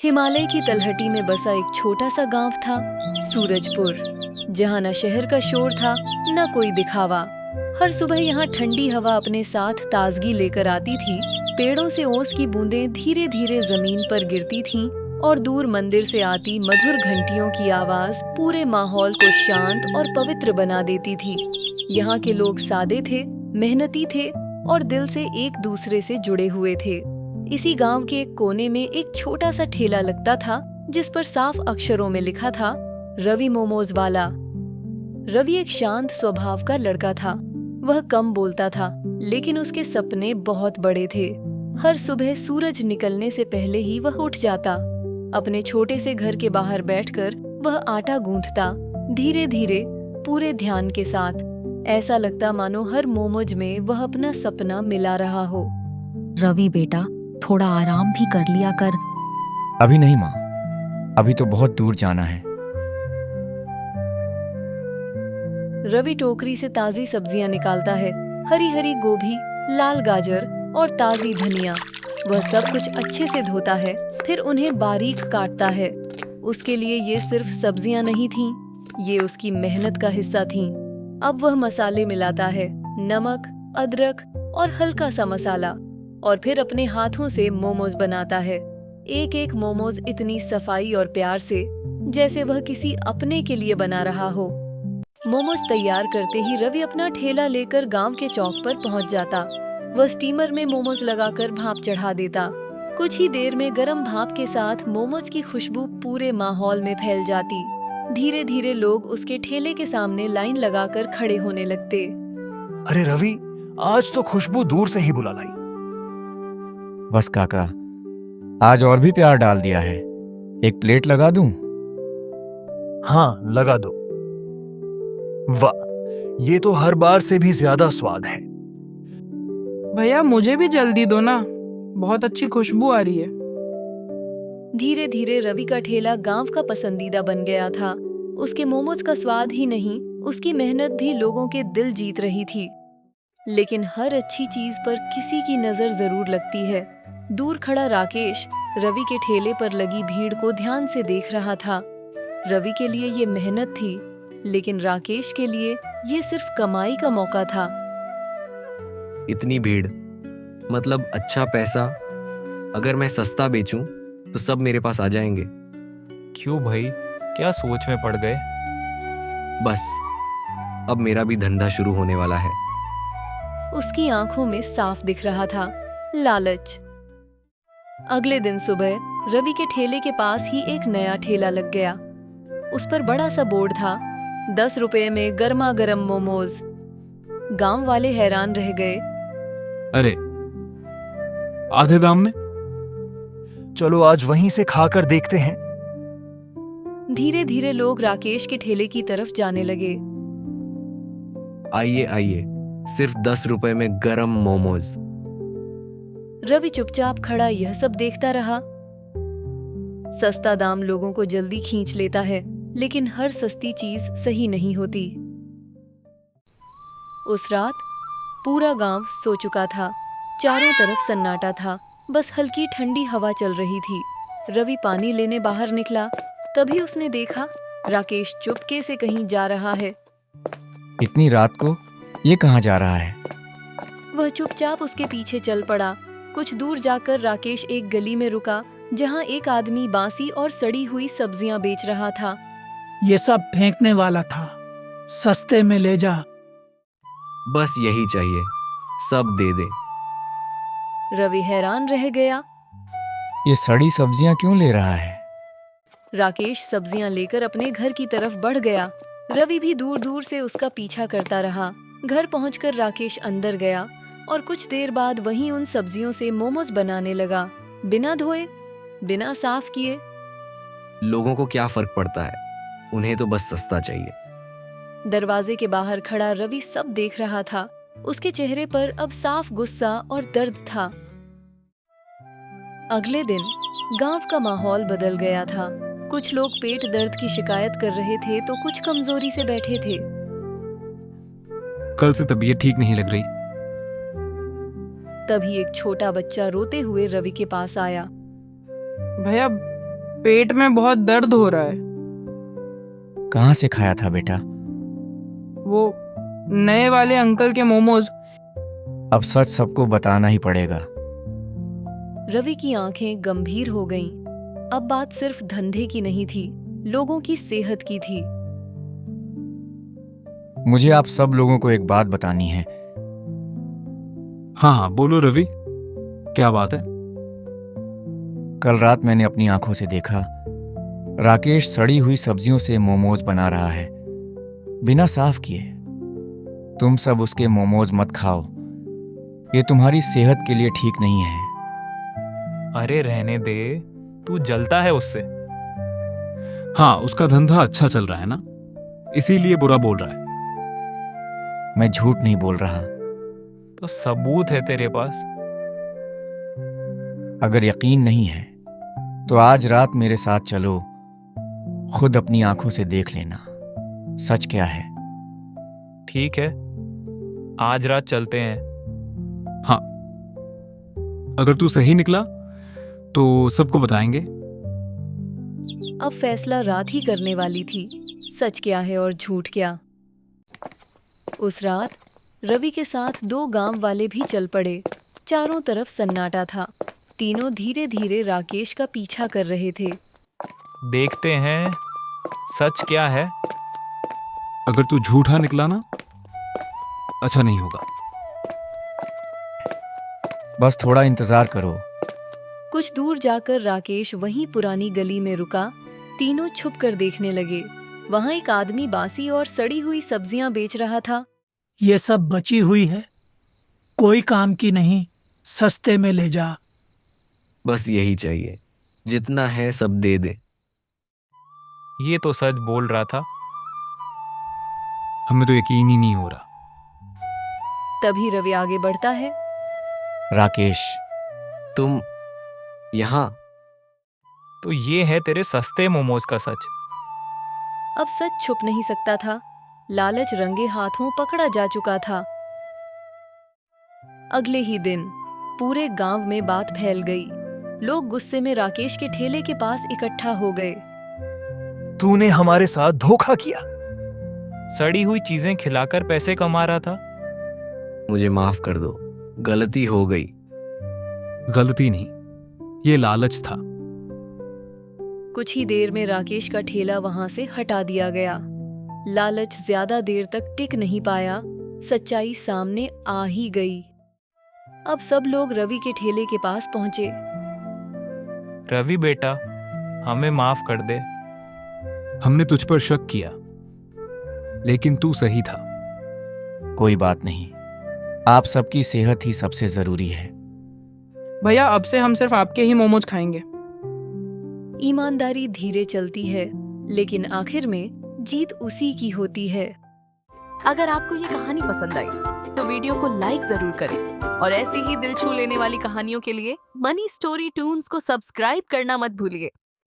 हिमालय की तलहटी में बसा एक छोटा सा गांव था, सूरजपुर, जहाँ न शहर का शोर था न कोई दिखावा। हर सुबह यहाँ ठंडी हवा अपने साथ ताजगी लेकर आती थी। पेड़ों से ओस की बूंदें धीरे धीरे जमीन पर गिरती थीं और दूर मंदिर से आती मधुर घंटियों की आवाज पूरे माहौल को शांत और पवित्र बना देती थी। यहाँ के लोग सादे थे, मेहनती थे और दिल से एक दूसरे से जुड़े हुए थे। इसी गांव के एक कोने में एक छोटा सा ठेला लगता था, जिस पर साफ अक्षरों में लिखा था, रवि मोमोज वाला। रवि एक शांत स्वभाव का लड़का था। वह कम बोलता था, लेकिन उसके सपने बहुत बड़े थे। हर सुबह सूरज निकलने से पहले ही वह उठ जाता। अपने छोटे से घर के बाहर बैठकर वह आटा गूंथता, धीरे धीरे, पूरे ध्यान के साथ। ऐसा लगता मानो हर मोमोज में वह अपना सपना मिला रहा हो। रवि बेटा, थोड़ा आराम भी कर लिया कर। अभी नहीं माँ, अभी तो बहुत दूर जाना है। रवि टोकरी से ताजी सब्जियां निकालता है, हरी हरी गोभी, लाल गाजर और ताजी धनिया। वह सब कुछ अच्छे से धोता है, फिर उन्हें बारीक काटता है। उसके लिए ये सिर्फ सब्जियां नहीं थीं, ये उसकी मेहनत का हिस्सा थीं। अब वह मसाले मिलाता है, नमक, अदरक और हल्का सा मसाला, और फिर अपने हाथों से मोमोज बनाता है। एक एक मोमोज इतनी सफाई और प्यार से, जैसे वह किसी अपने के लिए बना रहा हो। मोमोज तैयार करते ही रवि अपना ठेला लेकर गांव के चौक पर पहुंच जाता। वह स्टीमर में मोमोज लगाकर भाप चढ़ा देता। कुछ ही देर में गर्म भाप के साथ मोमोज की खुशबू पूरे माहौल में फैल जाती। धीरे धीरे लोग उसके ठेले के सामने लाइन लगाकर खड़े होने लगते। अरे रवि, आज तो खुशबू दूर से ही बुला लाई। बस काका, आज और भी प्यार डाल दिया है। एक प्लेट लगा दूं? हाँ, लगा दो। वाह, ये तो हर बार से भी ज्यादा स्वाद है। भैया मुझे भी जल्दी दो ना, बहुत अच्छी खुशबू आ रही है। धीरे धीरे रवि का ठेला गांव का पसंदीदा बन गया था। उसके मोमोज का स्वाद ही नहीं, उसकी मेहनत भी लोगों के दिल जीत रही थी। लेकिन हर अच्छी चीज पर किसी की नजर जरूर लगती है। दूर खड़ा राकेश रवि के ठेले पर लगी भीड़ को ध्यान से देख रहा था। रवि के लिए ये मेहनत थी, लेकिन राकेश के लिए ये सिर्फ कमाई का मौका था। इतनी भीड़, मतलब अच्छा पैसा। अगर मैं सस्ता बेचूं तो सब मेरे पास आ जाएंगे। क्यों भाई, क्या सोच में पड़ गए? बस अब मेरा भी धंधा शुरू होने वाला है। उसकी आंखों में साफ दिख रहा था लालच। अगले दिन सुबह रवि के ठेले के पास ही एक नया ठेला लग गया। उस पर बड़ा सा बोर्ड था, 10 रुपए में गर्मा गर्म मोमोज। गांव वाले हैरान रह गए। अरे, आधे दाम में? चलो आज वहीं से खाकर देखते हैं। धीरे धीरे लोग राकेश के ठेले की तरफ जाने लगे। आइए आइए, सिर्फ 10 रुपए में गरम मोमोज। रवि चुपचाप खड़ा यह सब देखता रहा। सस्ता दाम लोगों को जल्दी खींच लेता है, लेकिन हर सस्ती चीज सही नहीं होती। उस रात पूरा गांव सो चुका था। चारों तरफ सन्नाटा था, बस हल्की ठंडी हवा चल रही थी। रवि पानी लेने बाहर निकला, तभी उसने देखा राकेश चुपके से कहीं जा रहा है। इतनी रात को ये कहाँ जा रहा है? वह चुपचाप उसके पीछे चल पड़ा। कुछ दूर जाकर राकेश एक गली में रुका, जहाँ एक आदमी बासी और सड़ी हुई सब्जियां बेच रहा था। ये सब फेंकने वाला था, सस्ते में ले जा। बस यही चाहिए, सब दे दे। रवि हैरान रह गया। ये सड़ी सब्जियां क्यों ले रहा है? राकेश सब्जियां लेकर अपने घर की तरफ बढ़ गया। रवि भी दूर दूर से उसका पीछा करता रहा। घर पहुंचकर राकेश अंदर गया और कुछ देर बाद वहीं उन सब्जियों से मोमोज बनाने लगा, बिना धोए, बिना साफ किए। लोगों को क्या फर्क पड़ता है, उन्हें तो बस सस्ता चाहिए। दरवाजे के बाहर खड़ा रवि सब देख रहा था। उसके चेहरे पर अब साफ गुस्सा और दर्द था। अगले दिन गांव का माहौल बदल गया था। कुछ लोग पेट दर्द की शिकायत कर रहे थे, तो कुछ कमजोरी से बैठे थे। कल से तबीयत ठीक नहीं लग रही। तभी एक छोटा बच्चा रोते हुए रवि के पास आया। भैया पेट में बहुत दर्द हो रहा है। कहाँ से खाया था बेटा? वो नए वाले अंकल के मोमोज। अब सच सबको बताना ही पड़ेगा। रवि की आंखें गंभीर हो गईं। अब बात सिर्फ धंधे की नहीं थी, लोगों की सेहत की थी। मुझे आप सब लोगों को एक बात बतानी है। हाँ हाँ बोलो रवि, क्या बात है? कल रात मैंने अपनी आंखों से देखा, राकेश सड़ी हुई सब्जियों से मोमोज बना रहा है, बिना साफ किए। तुम सब उसके मोमोज मत खाओ, ये तुम्हारी सेहत के लिए ठीक नहीं है। अरे रहने दे, तू जलता है उससे। हाँ, उसका धंधा अच्छा चल रहा है ना, इसीलिए बुरा बोल रहा है। मैं झूठ नहीं बोल रहा। तो सबूत है तेरे पास? अगर यकीन नहीं है तो आज रात मेरे साथ चलो, खुद अपनी आंखों से देख लेना सच क्या है। ठीक है, आज रात चलते हैं। हाँ, अगर तू सही निकला तो सबको बताएंगे। अब फैसला रात ही करने वाली थी, सच क्या है और झूठ क्या। उस रात रवि के साथ 2 गांव वाले भी चल पड़े। चारों तरफ सन्नाटा था। तीनों धीरे धीरे राकेश का पीछा कर रहे थे। देखते हैं सच क्या है। अगर तू झूठा निकला ना, अच्छा नहीं होगा। बस थोड़ा इंतजार करो। कुछ दूर जाकर राकेश वहीं पुरानी गली में रुका। तीनों छुप कर देखने लगे। वहां एक आदमी बासी और सड़ी हुई सब्जियां बेच रहा था। ये सब बची हुई है, कोई काम की नहीं, सस्ते में ले जा। बस यही चाहिए, जितना है सब दे दे। ये तो सच बोल रहा था। हमें तो यकीन ही नहीं हो रहा। तभी रवि आगे बढ़ता है। राकेश, तुम यहाँ? तो ये है तेरे सस्ते मोमोज का सच। अब सच छुप नहीं सकता था। लालच रंगे हाथों पकड़ा जा चुका था। अगले ही दिन पूरे गांव में बात फैल गई। लोग गुस्से में राकेश के ठेले के पास इकट्ठा हो गए। तूने हमारे साथ धोखा किया। सड़ी हुई चीजें खिलाकर पैसे कमा रहा था। मुझे माफ कर दो, गलती हो गई। गलती नहीं, ये लालच था। कुछ ही देर में राकेश का ठेला वहां से हटा दिया गया। लालच ज्यादा देर तक टिक नहीं पाया। सच्चाई सामने आ ही गई। अब सब लोग रवि के ठेले के पास पहुंचे। रवि बेटा, हमें माफ कर दे। हमने तुझ पर शक किया, लेकिन तू सही था। कोई बात नहीं, आप सबकी सेहत ही सबसे जरूरी है। भैया अब से हम सिर्फ आपके ही मोमोज खाएंगे। ईमानदारी धीरे चलती है, लेकिन आखिर में जीत उसी की होती है। अगर आपको ये कहानी पसंद आई तो वीडियो को लाइक जरूर करें और ऐसी ही दिल छू लेने वाली कहानियों के लिए मनी स्टोरी टून्स को सब्सक्राइब करना मत भूलिए।